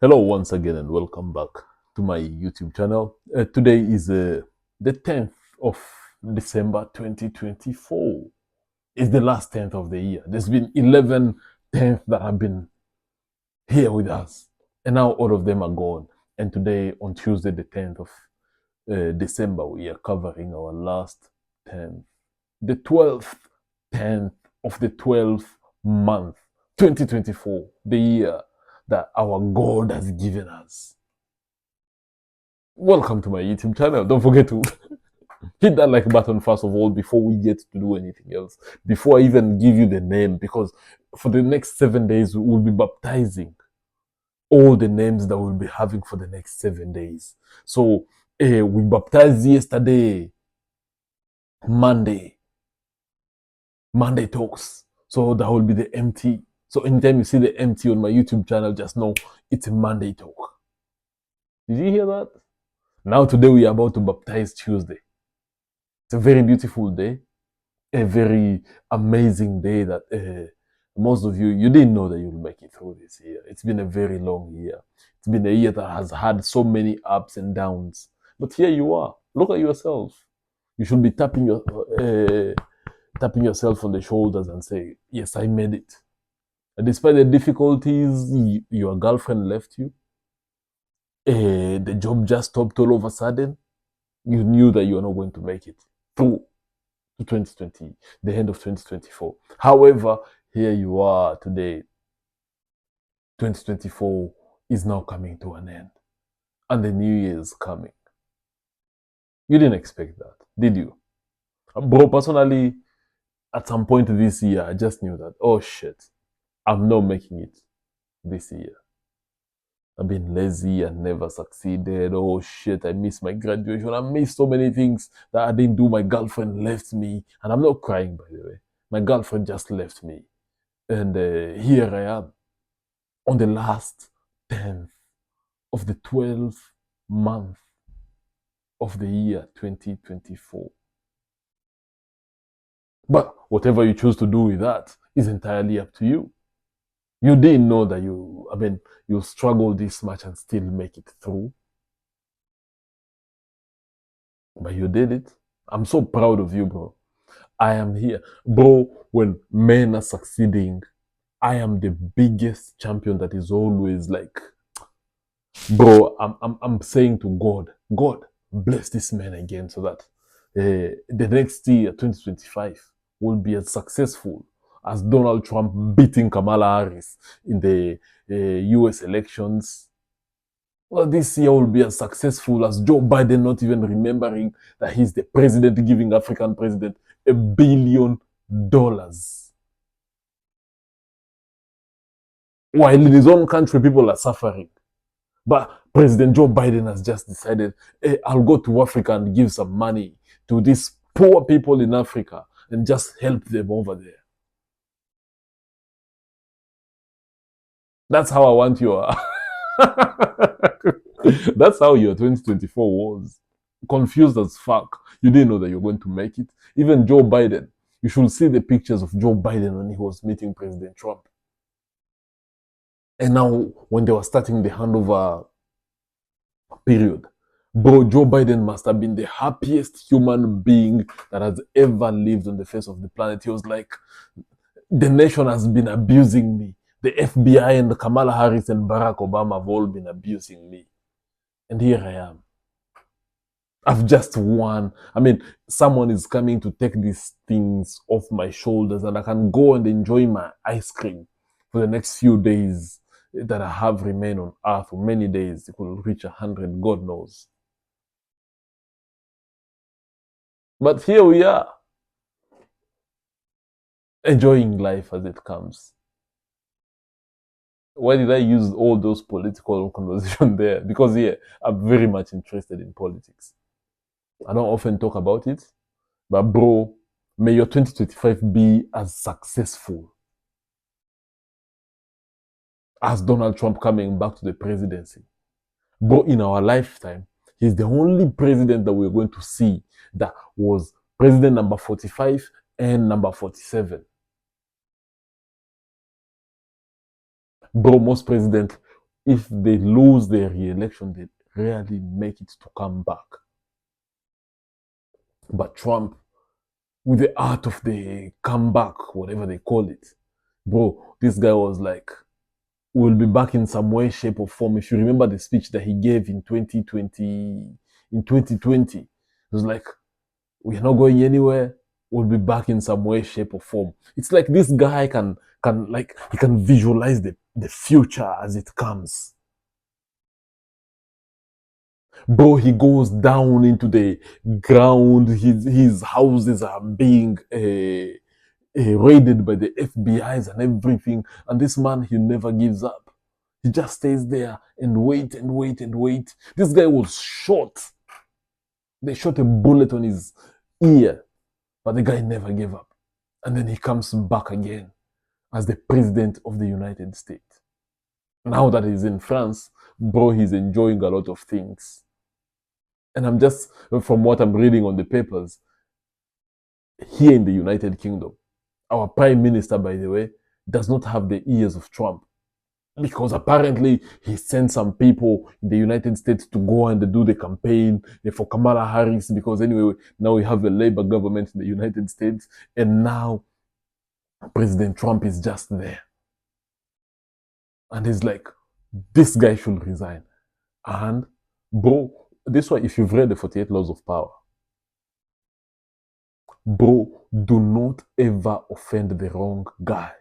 Hello, once again, and welcome back to my YouTube channel. Today is the 10th of December 2024. It's the last 10th of the year. There's been 11 10th that have been here with us, and now all of them are gone. And today, on Tuesday, the 10th of December, we are covering our last 10th, the 12th 10th of the 12th month, 2024, the year that our God has given us. Welcome to my YouTube channel. Don't forget to hit that like button first of all before we get to do anything else. Before I even give you the name, because for the next 7 days, we'll be baptizing all the names that we'll be having for the next 7 days. So we baptized yesterday, Monday talks. So that will be the MT. So anytime you see the MT on my YouTube channel, just know it's a Monday talk. Did you hear that? Now today we are about to baptize Tuesday. It's a very beautiful day, a very amazing day that most of you didn't know that you'll make it through this year. It's been a very long year. It's been a year that has had so many ups and downs. But here you are. Look at yourself. You should be tapping yourself on the shoulders and say, "Yes, I made it." And despite the difficulties, your girlfriend left you. The job just stopped all of a sudden. You knew that you were not going to make it through to 2020, the end of 2024. However, here you are today. 2024 is now coming to an end, and the new year is coming. You didn't expect that, did you? Bro, personally, at some point this year, I just knew that, oh shit, I'm not making it this year. I've been lazy and never succeeded. Oh shit, I missed my graduation. I missed so many things that I didn't do. My girlfriend left me. And I'm not crying, by the way. My girlfriend just left me. And here I am on the last 10th of the 12th month of the year 2024. But whatever you choose to do with that is entirely up to you. You didn't know that you struggle this much and still make it through. But you did it. I'm so proud of you, bro. I am here. Bro, when men are succeeding, I am the biggest champion that is always like, bro, I'm saying to God, God, bless this man again so that the next year, 2025, will be as successful as Donald Trump beating Kamala Harris in the US elections. Well, this year will be as successful as Joe Biden not even remembering that he's the president giving African president $1 billion. While in his own country, people are suffering. But President Joe Biden has just decided, hey, I'll go to Africa and give some money to these poor people in Africa and just help them over there. That's how I want your... That's how your 2024 was. Confused as fuck. You didn't know that you're going to make it. Even Joe Biden. You should see the pictures of Joe Biden when he was meeting President Trump. And now, when they were starting the handover period, bro, Joe Biden must have been the happiest human being that has ever lived on the face of the planet. He was like, the nation has been abusing me. The FBI and Kamala Harris and Barack Obama have all been abusing me. And here I am. I've just won. I mean, someone is coming to take these things off my shoulders and I can go and enjoy my ice cream for the next few days that I have remained on earth. For many days, it will reach 100, God knows. But here we are, enjoying life as it comes. Why did I use all those political conversation there? Because yeah, I'm very much interested in politics. I don't often talk about it, but bro, may your 2025 be as successful as Donald Trump coming back to the presidency. Bro, in our lifetime, he's the only president that we're going to see that was president number 45 and number 47. Bro, most presidents if they lose their re-election, they rarely make it to come back. But Trump, with the art of the comeback, whatever they call it, bro, this guy was like, we'll be back in some way, shape, or form. If you remember the speech that he gave in 2020, it was like, we're not going anywhere. We'll be back in some way, shape, or form. It's like this guy can like he can visualize the future as it comes. Bro, he goes down into the ground. His houses are being raided by the FBI's and everything. And this man, he never gives up. He just stays there and wait and wait and wait. This guy was shot. They shot a bullet on his ear, but the guy never gave up. And then he comes back again as the president of the United States. Now that he's in France, bro, he's enjoying a lot of things. And I'm just, from what I'm reading on the papers, here in the United Kingdom, our prime minister, by the way, does not have the ears of Trump. Because apparently he sent some people in the United States to go and do the campaign for Kamala Harris. Because anyway, now we have a Labour government in the United States. And now President Trump is just there. And he's like, this guy should resign. And bro, this one, if you've read the 48 Laws of Power, bro, do not ever offend the wrong guy.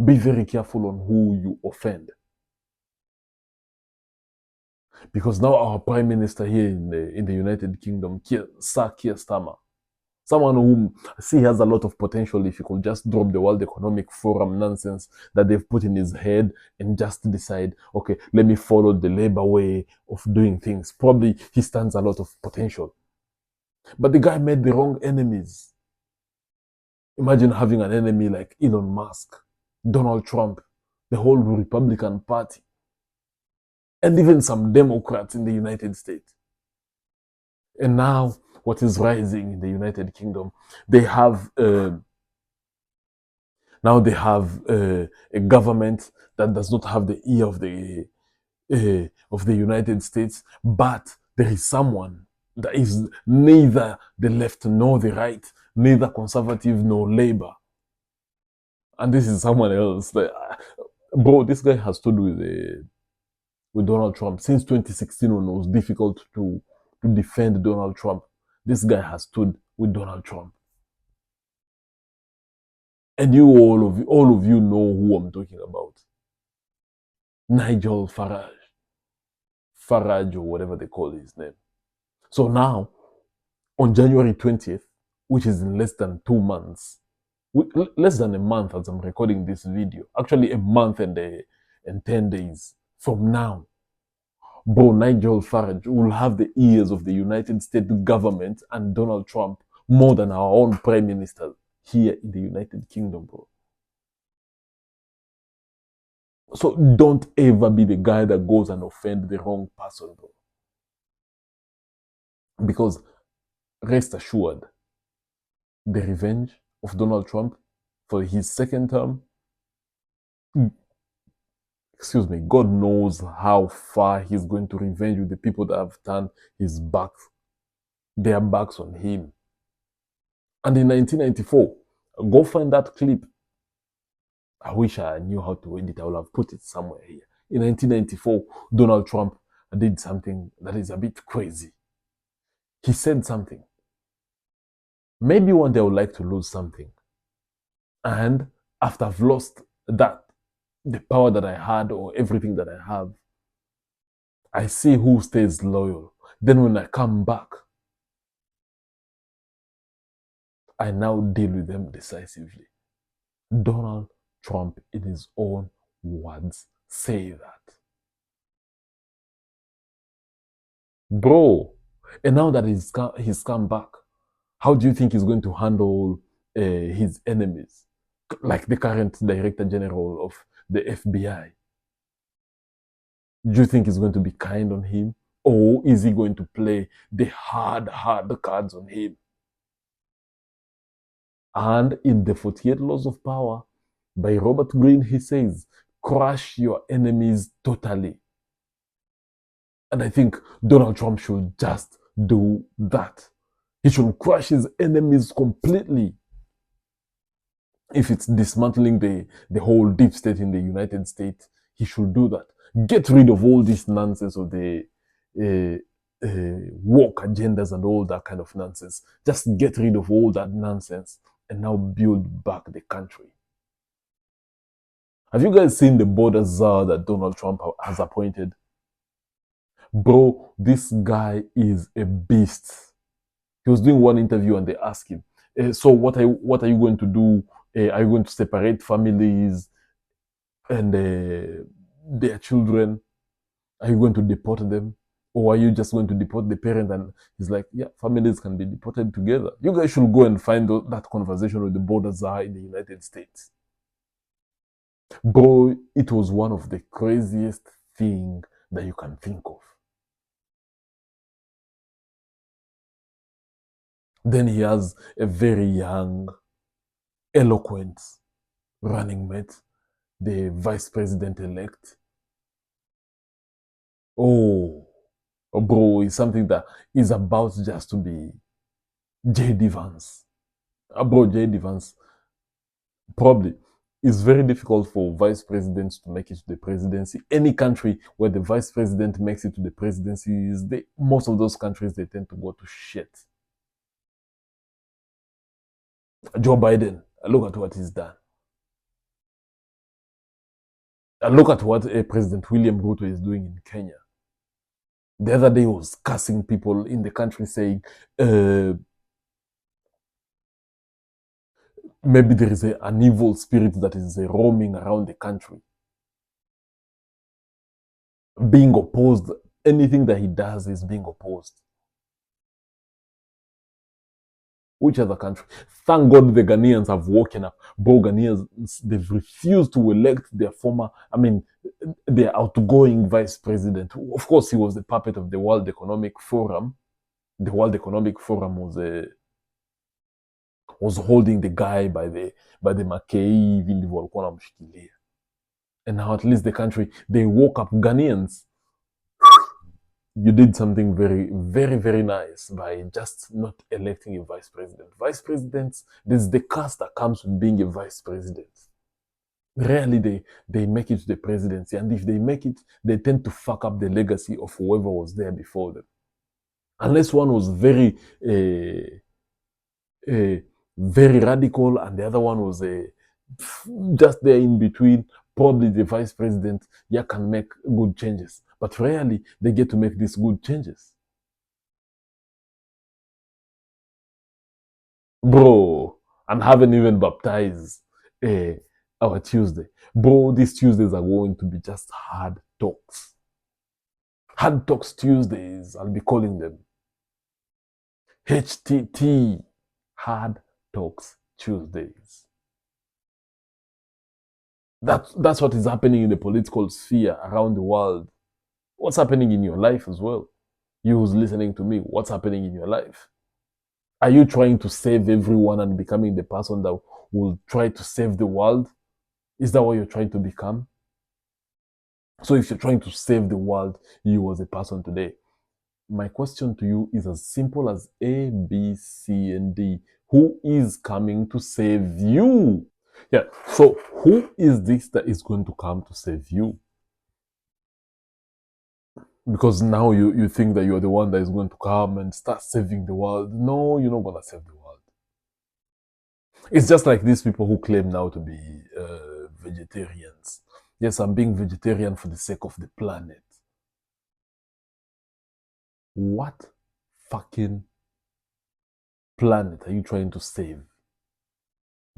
Be very careful on who you offend. Because now our prime minister here in the United Kingdom, Sir Keir Starmer, someone whom he has a lot of potential if he could just drop the World Economic Forum nonsense that they've put in his head and just decide, okay, let me follow the Labour way of doing things. Probably he stands a lot of potential. But the guy made the wrong enemies. Imagine having an enemy like Elon Musk, Donald Trump, the whole Republican Party, and even some Democrats in the United States. And now what is rising in the United Kingdom, they have a government that does not have the ear of the United States, but there is someone that is neither the left nor the right, neither conservative nor Labour. And this is someone else. Bro, this guy has stood with Donald Trump since 2016 when it was difficult to defend Donald Trump. This guy has stood with Donald Trump. And all of you know who I'm talking about. Nigel Farage. Farage or whatever they call his name. So now, on January 20th, which is in less than 2 months, less than a month as I'm recording this video, actually a month and 10 days from now, bro, Nigel Farage will have the ears of the United States government and Donald Trump more than our own prime minister here in the United Kingdom, bro. So don't ever be the guy that goes and offend the wrong person, bro. Because rest assured, the revenge of Donald Trump for his second term, excuse me, God knows how far he's going to revenge with the people that have turned their backs on him. And in 1994, go find that clip. I wish I knew how to edit. I would have put it somewhere here. In 1994, Donald Trump did something that is a bit crazy. He said something. Maybe one day I would like to lose something. And after I've lost that, the power that I had or everything that I have, I see who stays loyal. Then when I come back, I now deal with them decisively. Donald Trump, in his own words, say that. Bro, and now that he's come back, how do you think he's going to handle his enemies? Like the current Director General of the FBI. Do you think he's going to be kind on him? Or is he going to play the hard cards on him? And in the 48 Laws of Power by Robert Greene, he says, crush your enemies totally. And I think Donald Trump should just do that. He should crush his enemies completely. If it's dismantling the whole deep state in the United States, he should do that. Get rid of all this nonsense of the woke agendas and all that kind of nonsense. Just get rid of all that nonsense and now build back the country. Have you guys seen the border czar that Donald Trump has appointed? Bro, this guy is a beast. He was doing one interview and they asked him, so what are you going to do? Are you going to separate families and their children? Are you going to deport them? Or are you just going to deport the parent? And he's like, yeah, families can be deported together. You guys should go and find that conversation with the border czar in the United States. Bro, it was one of the craziest things that you can think of. Then he has a very young, eloquent running mate, the vice president-elect. Oh, bro, it's something that is about just to be J.D. Vance. Bro, J.D. Vance, probably, it's very difficult for vice presidents to make it to the presidency. Any country where the vice president makes it to the presidency, most of those countries, they tend to go to shit. Joe Biden, look at what he's done. And look at what President William Ruto is doing in Kenya. The other day, he was cussing people in the country, saying, maybe there is an evil spirit that is roaming around the country, being opposed. Anything that he does is being opposed. Which other country? Thank God the Ghanaians have woken up. Bro, Ghanaians, they've refused to elect their outgoing vice president. Of course, he was the puppet of the World Economic Forum. The World Economic Forum was holding the guy by the makei ndivyo walikuwa wanamshikilia. And now at least the country, they woke up. Ghanaians, you did something very, very, very nice by just not electing a vice president. Vice presidents, there's the curse that comes with being a vice president. Rarely they make it to the presidency, and if they make it, they tend to fuck up the legacy of whoever was there before them. Unless one was very radical and the other one was just there in between, probably the vice president can make good changes. But rarely they get to make these good changes. Bro, and haven't even baptized our Tuesday. Bro, these Tuesdays are going to be just hard talks. Hard Talks Tuesdays, I'll be calling them. HTT, Hard Talks Tuesdays. That's what is happening in the political sphere around the world. What's happening in your life as well? You who's listening to me, what's happening in your life? Are you trying to save everyone and becoming the person that will try to save the world? Is that what you're trying to become? So if you're trying to save the world, you as a person today, my question to you is as simple as A, B, C, and D. Who is coming to save you? Yeah, so who is this that is going to come to save you? Because now you think that you're the one that is going to come and start saving the world. No, you're not going to save the world. It's just like these people who claim now to be vegetarians. Yes, I'm being vegetarian for the sake of the planet. What fucking planet are you trying to save?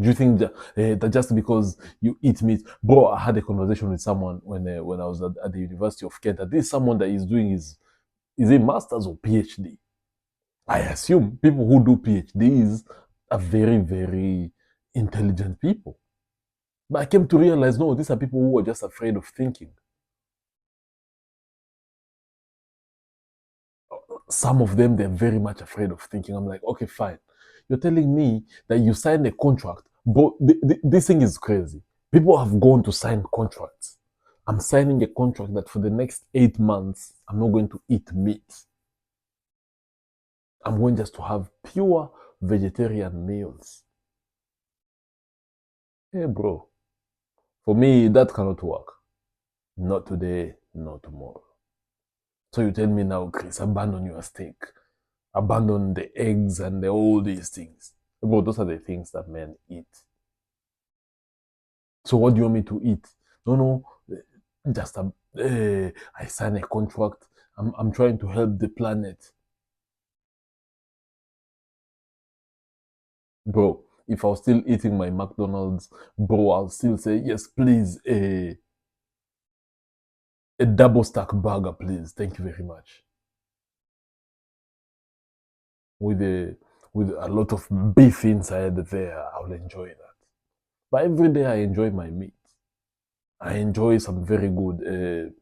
Do you think that just because you eat meat? Bro, I had a conversation with someone when I was at the University of Kent. This is someone that is doing is a master's or PhD. I assume people who do PhDs are very, very intelligent people. But I came to realize, no, these are people who are just afraid of thinking. Some of them, they're very much afraid of thinking. I'm like, okay, fine. You're telling me that you signed a contract, but this thing is crazy. People have gone to sign contracts. I'm signing a contract that for the next 8 months, I'm not going to eat meat. I'm going just to have pure vegetarian meals. Hey, bro, for me, that cannot work. Not today, not tomorrow. So you tell me now, Chris, abandon your steak, abandon the eggs and all these things. Bro, those are the things that men eat. So what do you want me to eat? No, just I sign a contract. I'm trying to help the planet. Bro, if I was still eating my McDonald's, bro, I'll still say, yes, please, a double stack burger, please. Thank you very much. With a lot of beef inside there, I'll enjoy that. But every day I enjoy my meat. I enjoy some very good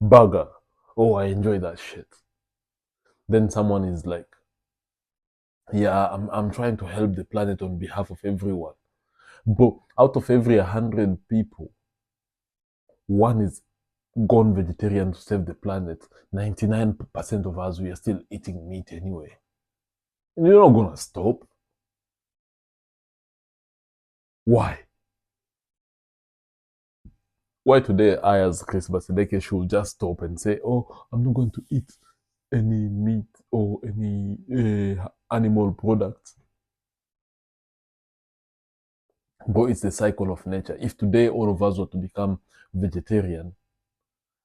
burger. Oh, I enjoy that shit. Then someone is like, yeah, I'm trying to help the planet on behalf of everyone. But out of every 100 people, one is gone vegetarian to save the planet. 99% of us, we are still eating meat anyway. And you're not gonna stop. Why? Why today I, as Chris Basedeke, should just stop and say, oh, I'm not going to eat any meat or any animal products? But it's the cycle of nature. If today all of us were to become vegetarian,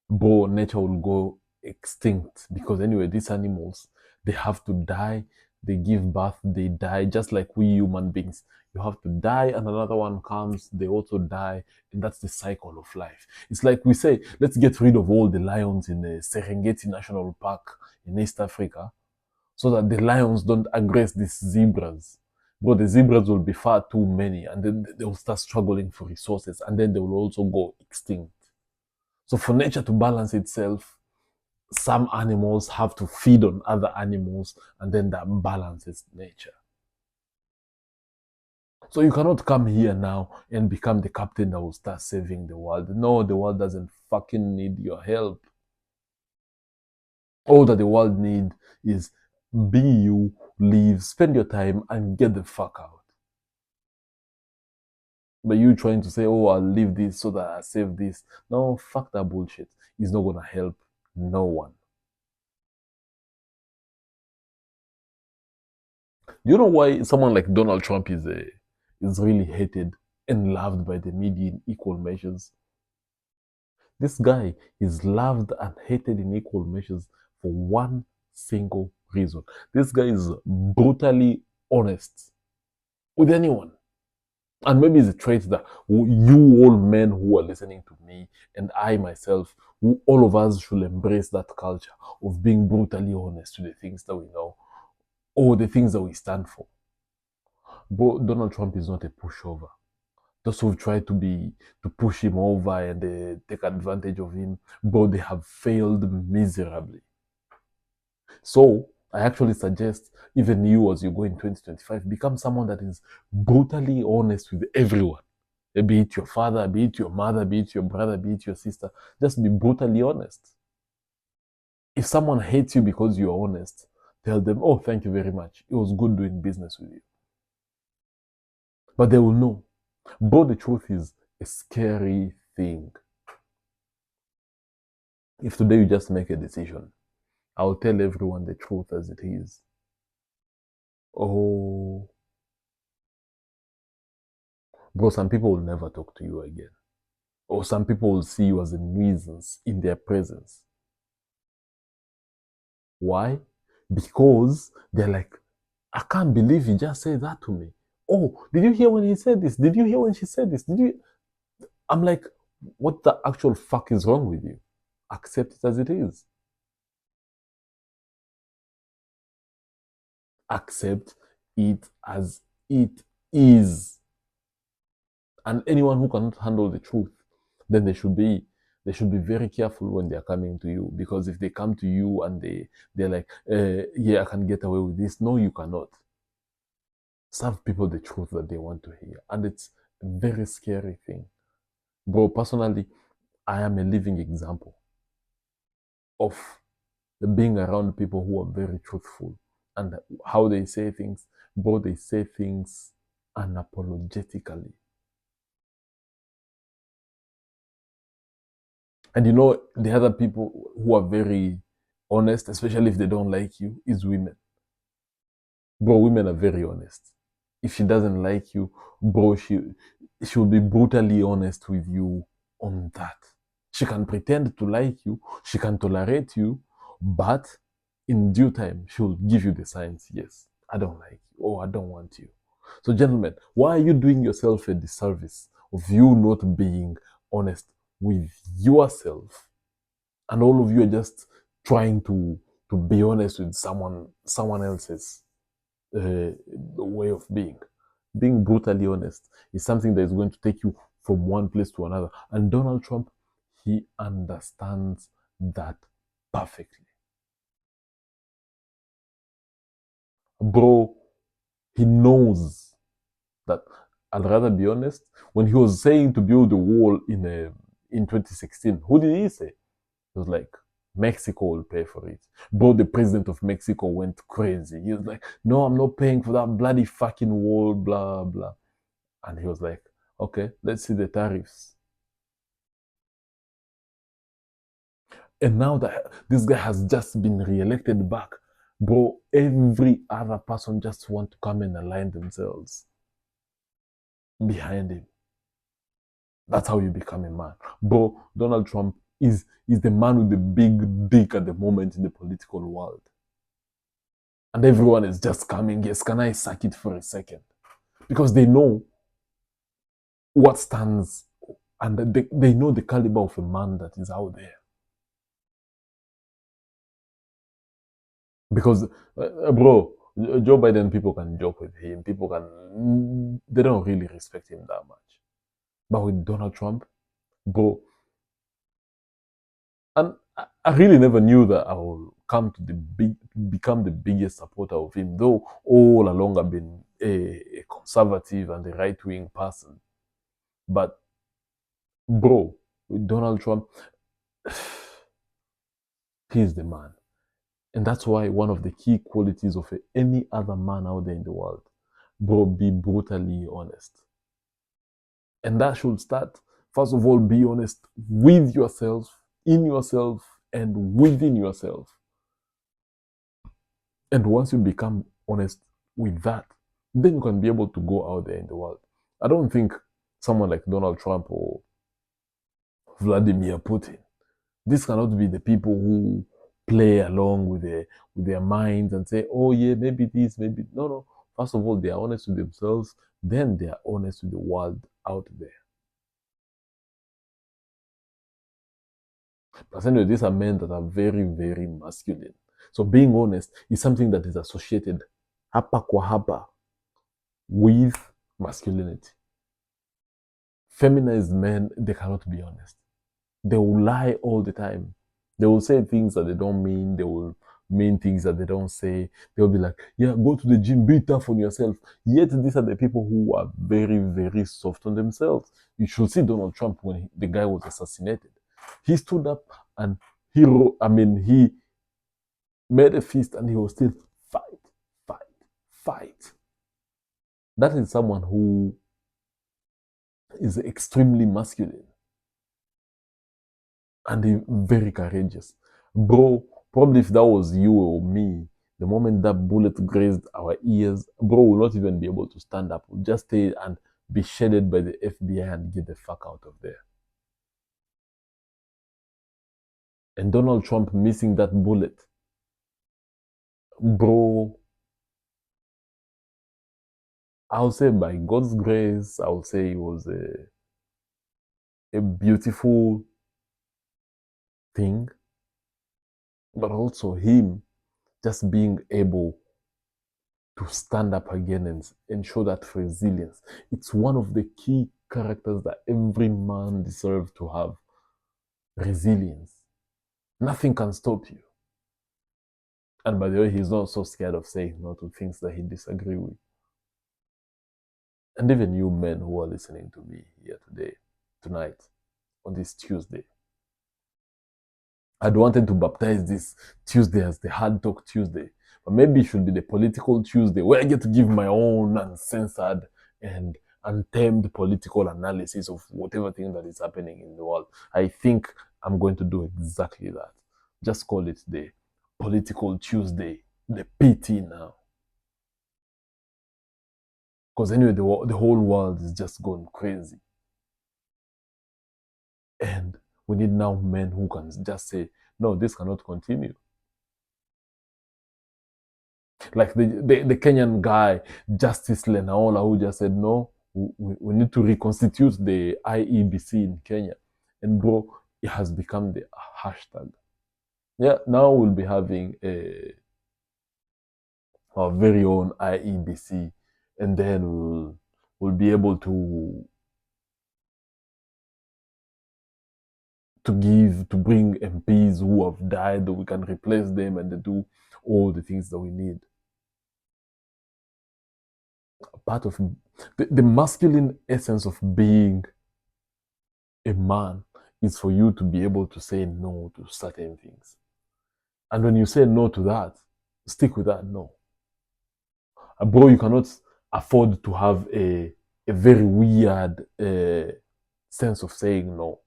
bro, nature will go extinct, because anyway, these animals, they have to die, they give birth, they die, just like we human beings. You have to die and another one comes, they also die, and that's the cycle of life. It's like we say, let's get rid of all the lions in the Serengeti National Park in East Africa, so that the lions don't aggress these zebras. But the zebras will be far too many, and then they'll start struggling for resources, and then they will also go extinct. So for nature to balance itself, some animals have to feed on other animals, and then that balances nature. So you cannot come here now and become the captain that will start saving the world. No, the world doesn't fucking need your help. All that the world needs is be you, live, spend your time, and get the fuck out. But you trying to say, oh, I'll leave this so that I save this. No, fuck that bullshit. It's not gonna help no one. Do you know why someone like Donald Trump is really hated and loved by the media in equal measures? This guy is loved and hated in equal measures for one single reason. This guy is brutally honest with anyone. And maybe it's a trait that you all men who are listening to me and I myself, all of us should embrace that culture of being brutally honest to the things that we know or the things that we stand for. But Donald Trump is not a pushover. Those who've tried to push him over and take advantage of him, but they have failed miserably. So I actually suggest even you, as you go in 2025, become someone that is brutally honest with everyone. Be it your father, be it your mother, be it your brother, be it your sister. Just be brutally honest. If someone hates you because you're honest, tell them, oh, thank you very much. It was good doing business with you. But they will know. But the truth is a scary thing. If today you just make a decision, I'll tell everyone the truth as it is. Oh, bro, some people will never talk to you again. Or some people will see you as a nuisance in their presence. Why? Because they're like, I can't believe he just said that to me. Oh, did you hear when he said this? Did you hear when she said this? Did you? I'm like, what the actual fuck is wrong with you? Accept it as it is. Accept it as it is. And anyone who cannot handle the truth, then they should be very careful when they're coming to you, because if they come to you and they're like, yeah, I can get away with this. No, you cannot. Serve people the truth that they want to hear, and it's a very scary thing. Bro, personally, I am a living example of being around people who are very truthful and how they say things. Bro, they say things unapologetically. And you know, the other people who are very honest, especially if they don't like you, is women. Bro, women are very honest. If she doesn't like you, bro, she'll be brutally honest with you on that. She can pretend to like you, she can tolerate you, but in due time, she'll give you the signs. Yes, I don't like you, or I don't want you. So, gentlemen, why are you doing yourself a disservice of you not being honest with yourself? And all of you are just trying to be honest with someone else's way of being. Being brutally honest is something that is going to take you from one place to another. And Donald Trump, he understands that perfectly. Bro, he knows that I'd rather be honest. When he was saying to build the wall in 2016, who did he say? He was like, Mexico will pay for it. Bro, the president of Mexico went crazy. He was like, no, I'm not paying for that bloody fucking wall, blah, blah. And he was like, okay, let's see the tariffs. And now that this guy has just been re-elected back, bro, every other person just want to come and align themselves behind him. That's how you become a man. Bro, Donald Trump is the man with the big dick at the moment in the political world. And everyone is just coming, yes, can I suck it for a second? Because they know what stands and they know the caliber of a man that is out there. Because, bro, Joe Biden, people can joke with him. People can, they don't really respect him that much. But with Donald Trump, bro, and I really never knew that I will become the biggest supporter of him, though all along I've been a conservative and a right wing person. But, bro, with Donald Trump, he's the man. And that's why one of the key qualities of any other man out there in the world, bro, be brutally honest. And that should start, first of all, be honest with yourself, in yourself, and within yourself. And once you become honest with that, then you can be able to go out there in the world. I don't think someone like Donald Trump or Vladimir Putin, this cannot be the people who play along with their minds and say, oh yeah, maybe this, maybe no, no. First of all, they are honest with themselves, then they are honest with the world out there. But anyway, these are men that are very, very masculine. So being honest is something that is associated hapa kwa hapa with masculinity. Feminized men, they cannot be honest. They will lie all the time. They will say things that they don't mean. They will mean things that they don't say. They'll be like, yeah, go to the gym, be tough on yourself. Yet these are the people who are very, very soft on themselves. You should see Donald Trump when the guy was assassinated. He stood up and he made a fist and he was still fight, fight, fight. That is someone who is extremely masculine and very courageous. Bro, probably if that was you or me, the moment that bullet grazed our ears, bro, will not even be able to stand up. We'll just stay and be shaded by the FBI and get the fuck out of there. And Donald Trump missing that bullet, bro, I'll say by God's grace, I'll say it was a beautiful thing, but also him just being able to stand up again and show that resilience. It's one of the key characters that every man deserves to have. Resilience. Nothing can stop you. And by the way, he's not so scared of saying no to things that he disagrees with. And even you men who are listening to me here tonight, on this Tuesday. I'd wanted to baptize this Tuesday as the Hard Talk Tuesday, but maybe it should be the Political Tuesday, where I get to give my own uncensored and untamed political analysis of whatever thing that is happening in the world. I think I'm going to do exactly that. Just call it the Political Tuesday, the PT now. Because anyway, the whole world is just going crazy. And we need now men who can just say, no, this cannot continue. Like the Kenyan guy, Justice Lenaola, who just said, no, we need to reconstitute the IEBC in Kenya. And bro, it has become the hashtag. Yeah, now we'll be having our very own IEBC, and then we'll be able to bring MPs who have died, we can replace them and they do all the things that we need. Part of the masculine essence of being a man is for you to be able to say no to certain things. And when you say no to that, stick with that no. Bro, you cannot afford to have a very weird sense of saying no.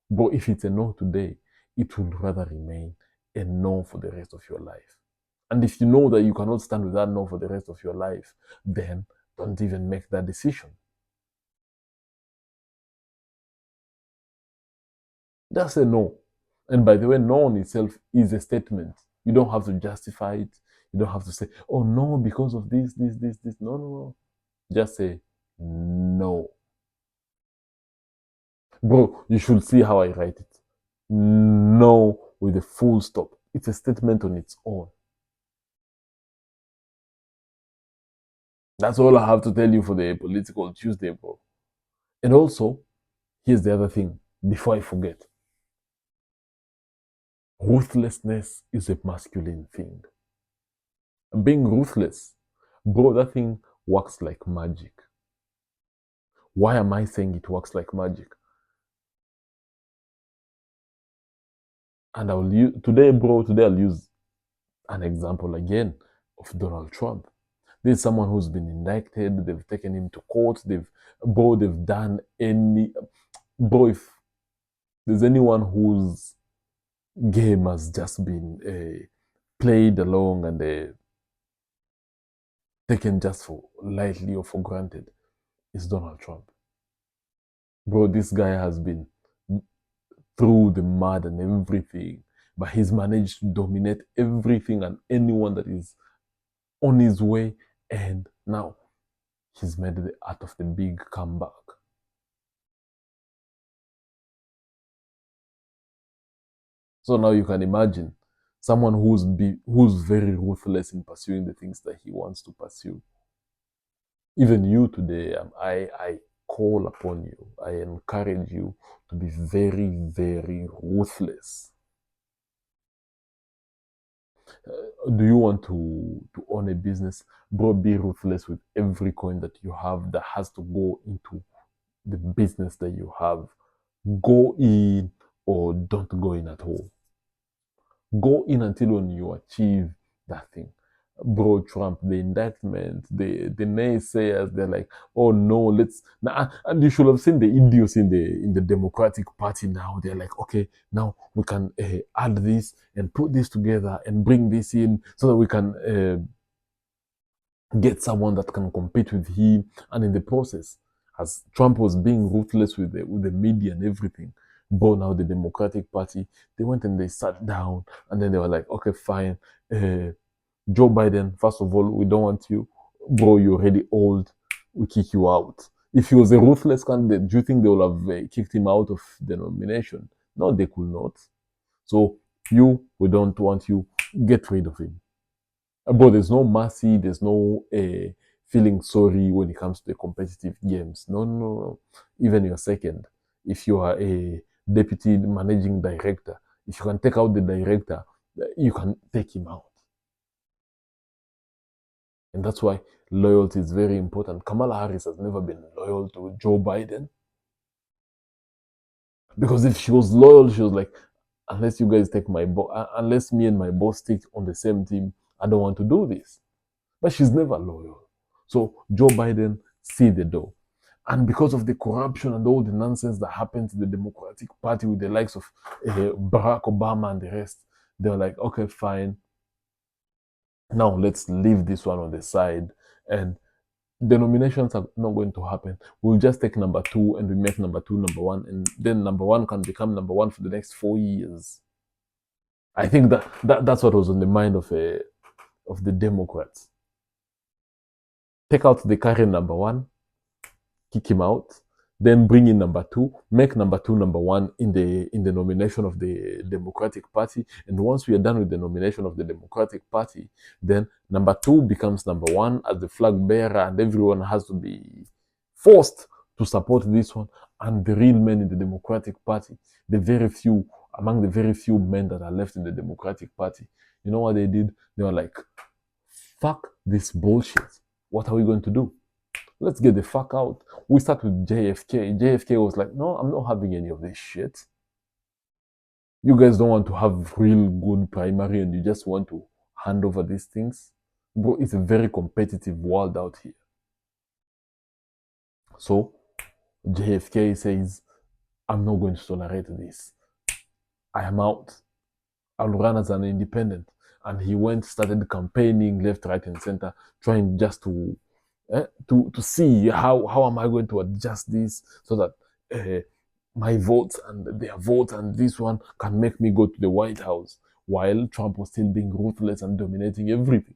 But if it's a no today, it will rather remain a no for the rest of your life. And if you know that you cannot stand with that no for the rest of your life, then don't even make that decision. Just say no. And by the way, no in itself is a statement. You don't have to justify it. You don't have to say, oh no, because of this. No. Just say no. Bro, you should see how I write it. No with a full stop. It's a statement on its own. That's all I have to tell you for the Political Tuesday, bro. And also, here's the other thing before I forget. Ruthlessness is a masculine thing. Being ruthless, bro, that thing works like magic. Why am I saying it works like magic? And I'll use today, bro. Today I'll use an example again of Donald Trump. This is someone who's been indicted. They've taken him to court. They've done any. Bro, if there's anyone whose game has just been played along and taken just for lightly or for granted, it's Donald Trump. Bro, this guy has been through the mud and everything, but he's managed to dominate everything and anyone that is on his way, and now he's made the art of the big comeback. So now you can imagine someone who's very ruthless in pursuing the things that he wants to pursue. Even you today, I call upon you, I encourage you to be very, very ruthless. Do you want to own a business? Bro, be ruthless with every coin that you have that has to go into the business that you have. Go in or don't go in at all. Go in until when you achieve that thing. Bro, Trump, the indictment, the naysayers, they're like, oh no, let's nah, and you should have seen the idiots in the Democratic Party now. They're like, okay, now we can add this and put this together and bring this in so that we can get someone that can compete with him. And in the process, as Trump was being ruthless with the media and everything, but now the Democratic Party, they went and they sat down and then they were like, okay, fine. Joe Biden, first of all, we don't want you. Bro, you're already old. We kick you out. If he was a ruthless candidate, do you think they would have kicked him out of the nomination? No, they could not. So we don't want you. Get rid of him. But there's no mercy, there's no feeling sorry when it comes to the competitive games. No. Even your second, if you are a deputy managing director, if you can take out the director, you can take him out. And that's why loyalty is very important. Kamala Harris has never been loyal to Joe Biden. Because if she was loyal, she was like, unless you guys take my unless me and my boss stick on the same team, I don't want to do this. But she's never loyal. So Joe Biden see the door. And because of the corruption and all the nonsense that happened to the Democratic Party with the likes of Barack Obama and the rest, they were like, okay, fine. Now let's leave this one on the side. And the nominations are not going to happen. We'll just take number two and we make number two number one. And then number one can become number one for the next 4 years. I think that's what was on the mind of the Democrats. Take out the current number one, kick him out, then bring in number two, make number two number one in the nomination of the Democratic Party. And once we are done with the nomination of the Democratic Party, then number two becomes number one as the flag bearer, and everyone has to be forced to support this one. And the real men in the Democratic Party, among the very few men that are left in the Democratic Party, you know what they did? They were like, fuck this bullshit. What are we going to do? Let's get the fuck out. We start with JFK. JFK was like, no, I'm not having any of this shit. You guys don't want to have real good primary and you just want to hand over these things. Bro, it's a very competitive world out here. So JFK says, I'm not going to tolerate this. I am out. I'll run as an independent. And he started campaigning left, right, and center, trying just to see how am I going to adjust this so that my votes and their votes and this one can make me go to the White House, while Trump was still being ruthless and dominating everything.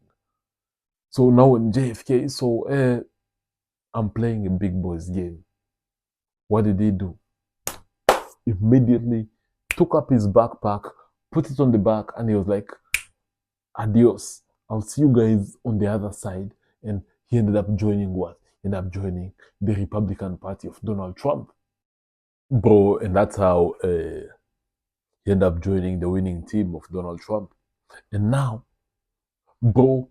So now when JFK, I'm playing a big boys game. What did he do? Immediately took up his backpack, put it on the back, and he was like, adios. I'll see you guys on the other side. And he ended up joining what? He ended up joining the Republican Party of Donald Trump. Bro, and that's how he ended up joining the winning team of Donald Trump. And now, bro,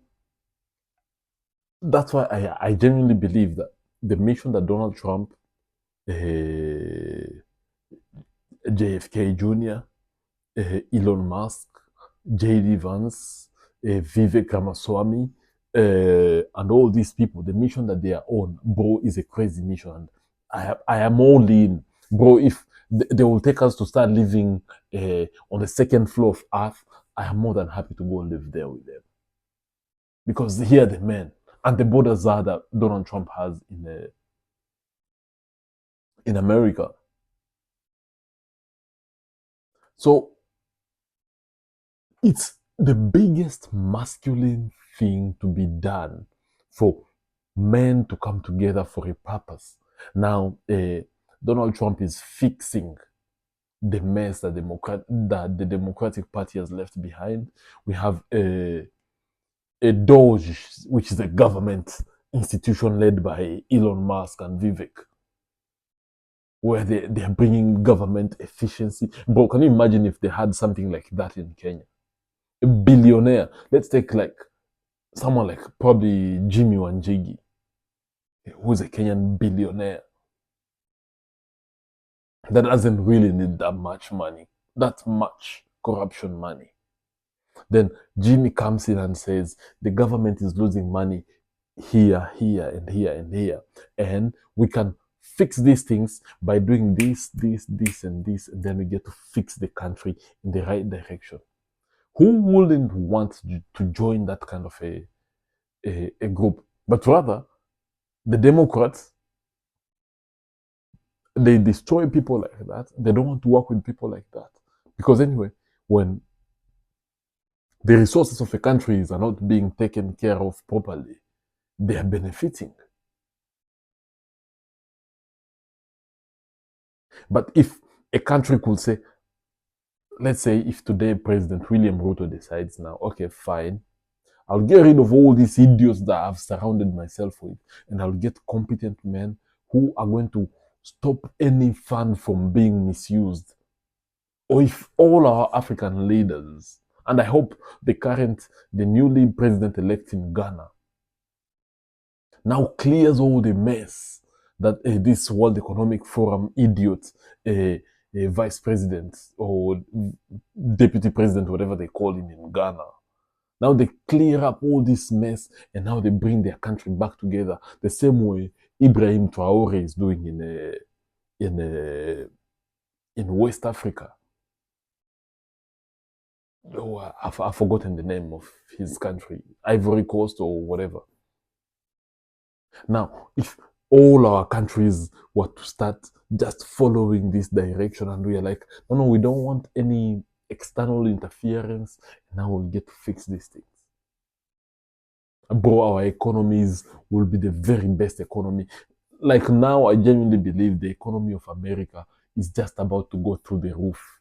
that's why I genuinely believe that the mission that Donald Trump, JFK Jr., Elon Musk, JD Vance, Vivek Ramaswamy, and all these people, the mission that they are on, bro, is a crazy mission. I am all in. Bro, if they will take us to start living on the second floor of Earth, I am more than happy to go live there with them. Because here are the men and the borders are that Donald Trump has in America. So it's the biggest masculine thing to be done for men to come together for a purpose. Now, Donald Trump is fixing the mess that the Democratic Party has left behind. We have a Doge, which is a government institution led by Elon Musk and Vivek, where they're bringing government efficiency. Bro, can you imagine if they had something like that in Kenya? A billionaire. Let's take like someone like probably Jimmy Wanjigi, who's a Kenyan billionaire that doesn't really need that much money, that much corruption money. Then Jimmy comes in and says the government is losing money here, here, and here, and here. And we can fix these things by doing this, and this, and then we get to fix the country in the right direction. Who wouldn't want to join that kind of a group? But rather, the Democrats, they destroy people like that. They don't want to work with people like that. Because anyway, when the resources of a country are not being taken care of properly, they are benefiting. But if a country could say, let's say if today President William Ruto decides now, okay, fine, I'll get rid of all these idiots that I've surrounded myself with, and I'll get competent men who are going to stop any fund from being misused. Or if all our African leaders, and I hope the newly president-elect in Ghana, now clears all the mess that this World Economic Forum idiot a vice president or deputy president, whatever they call him in Ghana. Now they clear up all this mess and now they bring their country back together the same way Ibrahim Traore is doing in West Africa. Oh, I've forgotten the name of his country, Ivory Coast or whatever. Now, if all our countries were to start just following this direction and we are like, no, we don't want any external interference, now we'll get to fix these things. Bro, our economies will be the very best economy. Like now, I genuinely believe the economy of America is just about to go through the roof.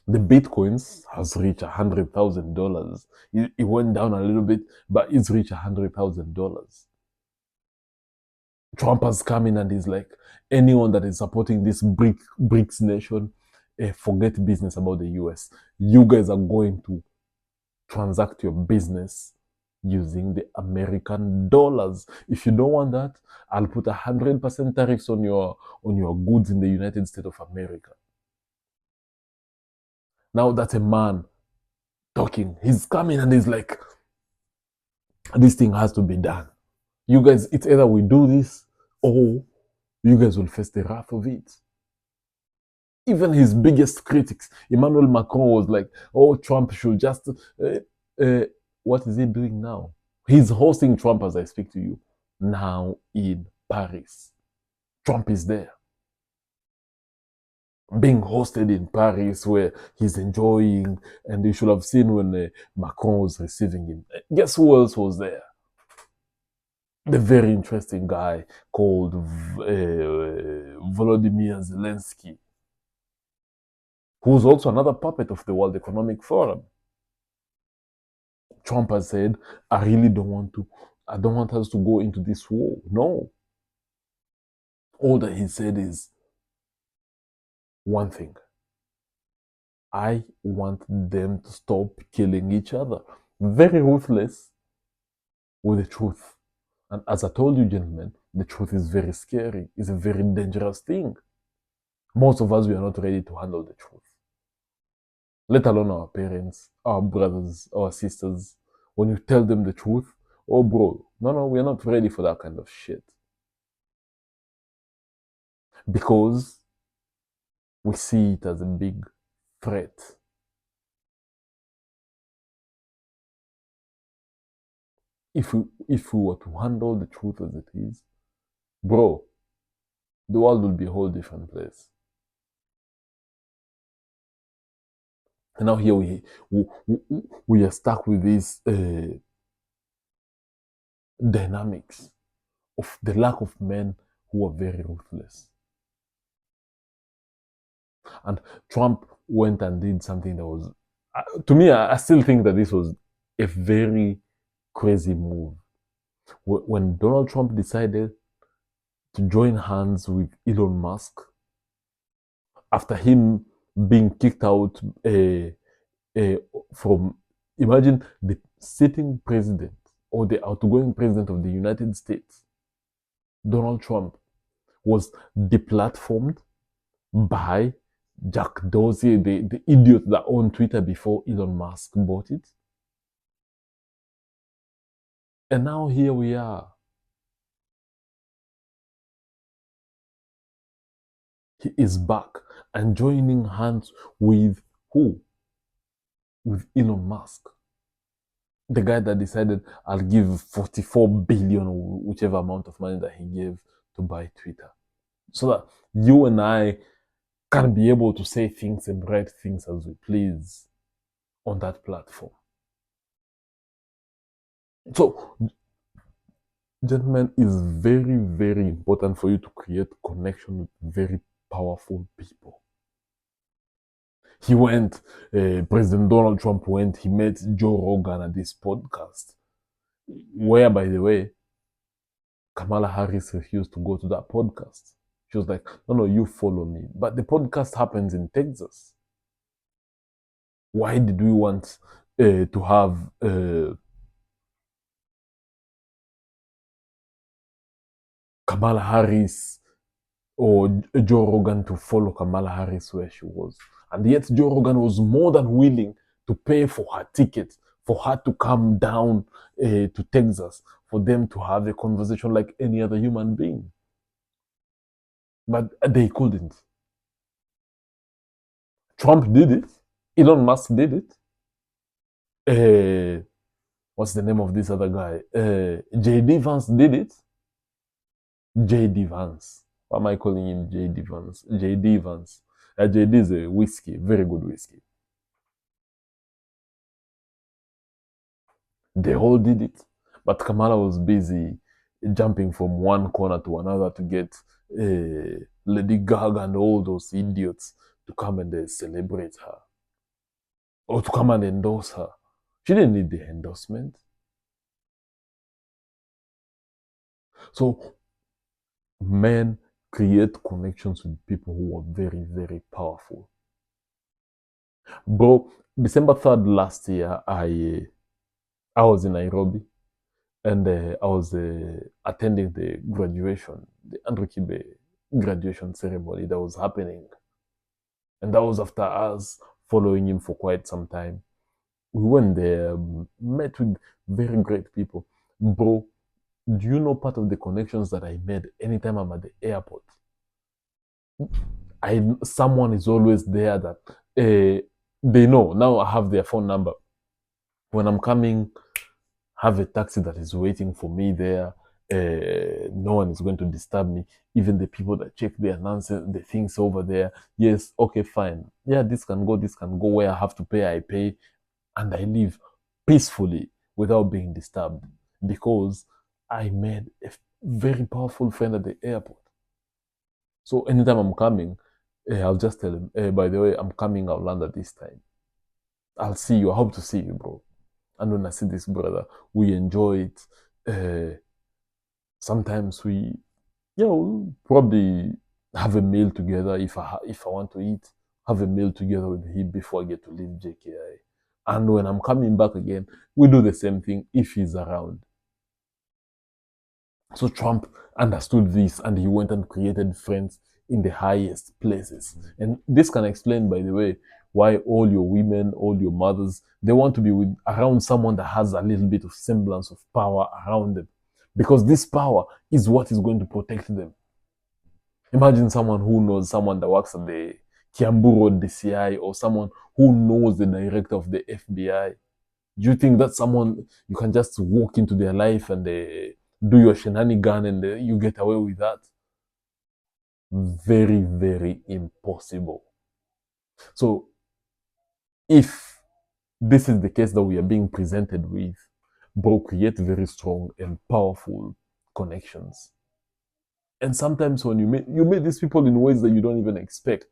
The Bitcoins has reached $100,000. It went down a little bit, but it's reached $100,000. Trump has come in and he's like, anyone that is supporting this BRICS nation, forget business about the US. You guys are going to transact your business using the American dollars. If you don't want that, I'll put 100% tariffs on your goods in the United States of America. Now that's a man talking. He's coming and he's like, this thing has to be done. You guys, it's either we do this or you guys will face the wrath of it. Even his biggest critics, Emmanuel Macron, was like, oh, Trump should just, what is he doing now? He's hosting Trump as I speak to you now in Paris. Trump is there, being hosted in Paris where he's enjoying, and you should have seen when Macron was receiving him. Guess who else was there? The very interesting guy called Volodymyr Zelensky, who's also another puppet of the World Economic Forum. Trump has said, I don't want us to go into this war. No. All that he said is one thing. I want them to stop killing each other. Very ruthless with the truth. And as I told you, gentlemen, the truth is very scary. It's a very dangerous thing. Most of us, we are not ready to handle the truth. Let alone our parents, our brothers, our sisters. When you tell them the truth, oh bro, no, we're not ready for that kind of shit. Because we see it as a big threat. If we were to handle the truth as it is, bro, the world will be a whole different place. And now here we are stuck with these dynamics of the lack of men who are very ruthless. And Trump went and did something that was, to me, I still think that this was a very crazy move. When Donald Trump decided to join hands with Elon Musk, after him being kicked out from, imagine the sitting president or the outgoing president of the United States, Donald Trump, was deplatformed by Jack Dorsey, the idiot that owned Twitter before Elon Musk bought it. And now here we are. He is back and joining hands with who? With Elon Musk. The guy that decided, I'll give 44 billion, whichever amount of money that he gave to buy Twitter. So that you and I can be able to say things and write things as we please on that platform. So, gentlemen, it's very, very important for you to create connection with very powerful people. He went, President Donald Trump went, he met Joe Rogan at this podcast, where, by the way, Kamala Harris refused to go to that podcast. She was like, no, you follow me. But the podcast happens in Texas. Why did we want to have Kamala Harris or Joe Rogan to follow Kamala Harris where she was. And yet Joe Rogan was more than willing to pay for her ticket, for her to come down to Texas, for them to have a conversation like any other human being. But they couldn't. Trump did it. Elon Musk did it. What's the name of this other guy? JD Vance did it. JD Vance. Why am I calling him JD Vance? JD Vance. JD is a whiskey, very good whiskey. They all did it. But Kamala was busy jumping from one corner to another to get Lady Gaga and all those idiots to come and celebrate her or to come and endorse her. She didn't need the endorsement. So men create connections with people who are very, very powerful. Bro, December 3rd last year, I was in Nairobi and I was attending the graduation, the Andrew Kibe graduation ceremony that was happening. And that was after us following him for quite some time. We went there, met with very great people. Bro, do you know part of the connections that I made anytime I'm at the airport? Someone is always there that they know. Now I have their phone number. When I'm coming, have a taxi that is waiting for me there. No one is going to disturb me. Even the people that check the announcements, the things over there. Yes, okay, fine. Yeah, this can go, this can go. Where I have to pay, I pay. And I live peacefully without being disturbed because I made a very powerful friend at the airport. So anytime I'm coming, I'll just tell him, by the way, I'm coming, I'll land at this time. I'll see you. I hope to see you, bro. And when I see this brother, we enjoy it. Sometimes we, probably have a meal together if I want to eat. Have a meal together with him before I get to leave JKI. And when I'm coming back again, we do the same thing if he's around. So Trump understood this and he went and created friends in the highest places. And this can explain, by the way, why all your women, all your mothers, they want to be around someone that has a little bit of semblance of power around them. Because this power is what is going to protect them. Imagine someone who knows someone that works at the Kiambu Road DCI or someone who knows the director of the FBI. Do you think that someone you can just walk into their life and do your shenanigan and you get away with that? Very, very impossible. So if this is the case that we are being presented with, bro, create very strong and powerful connections. And sometimes when you meet these people in ways that you don't even expect.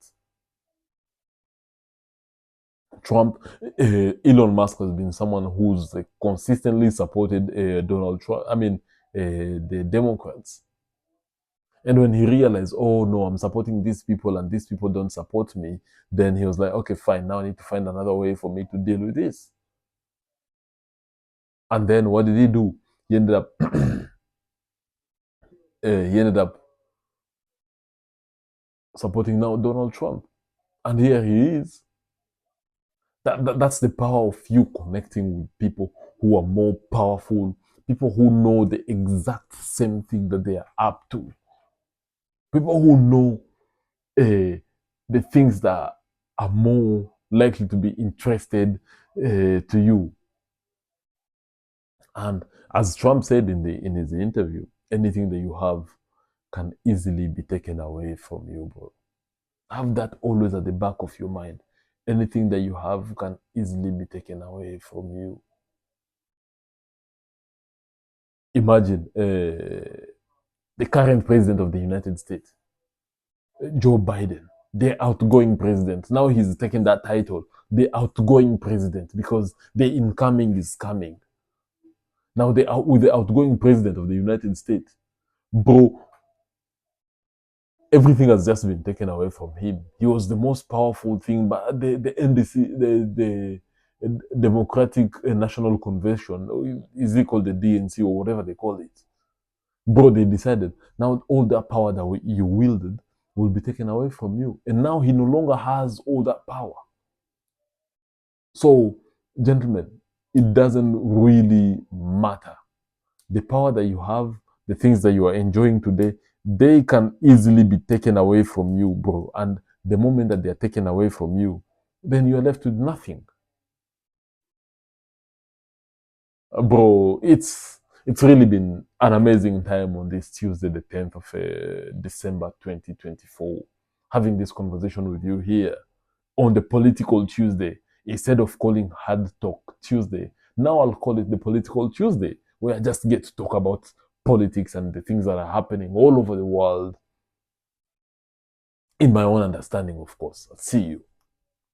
Trump, Elon Musk has been someone who's consistently supported Donald Trump. I mean, the Democrats. And when he realized, oh no, I'm supporting these people and these people don't support me, then he was like, okay, fine, now I need to find another way for me to deal with this. And then what did he do? He ended up supporting now Donald Trump. And here he is. That's the power of you connecting with people who are more powerful, people who know the exact same thing that they are up to, people who know the things that are more likely to be interested to you. And as Trump said in his interview, anything that you have can easily be taken away from you, bro. Have that always at the back of your mind. Anything that you have can easily be taken away from you. Imagine the current president of the United States, Joe Biden, the outgoing president. Now he's taking that title, the outgoing president, because the incoming is coming. Now with the outgoing president of the United States, bro, everything has just been taken away from him. He was the most powerful thing, but the NDC, the Democratic National Convention, is it called the DNC or whatever they call it? Bro, they decided now all that power that you wielded, will be taken away from you. And now he no longer has all that power. So, gentlemen, it doesn't really matter. The power that you have, the things that you are enjoying today, they can easily be taken away from you, bro. And the moment that they are taken away from you, then you are left with nothing. Bro, it's really been an amazing time on this Tuesday, the 10th of December 2024, having this conversation with you here on the Political Tuesday. Instead of calling Hard Talk Tuesday, now I'll call it the Political Tuesday, where I just get to talk about politics and the things that are happening all over the world in my own understanding, of course. I'll see you.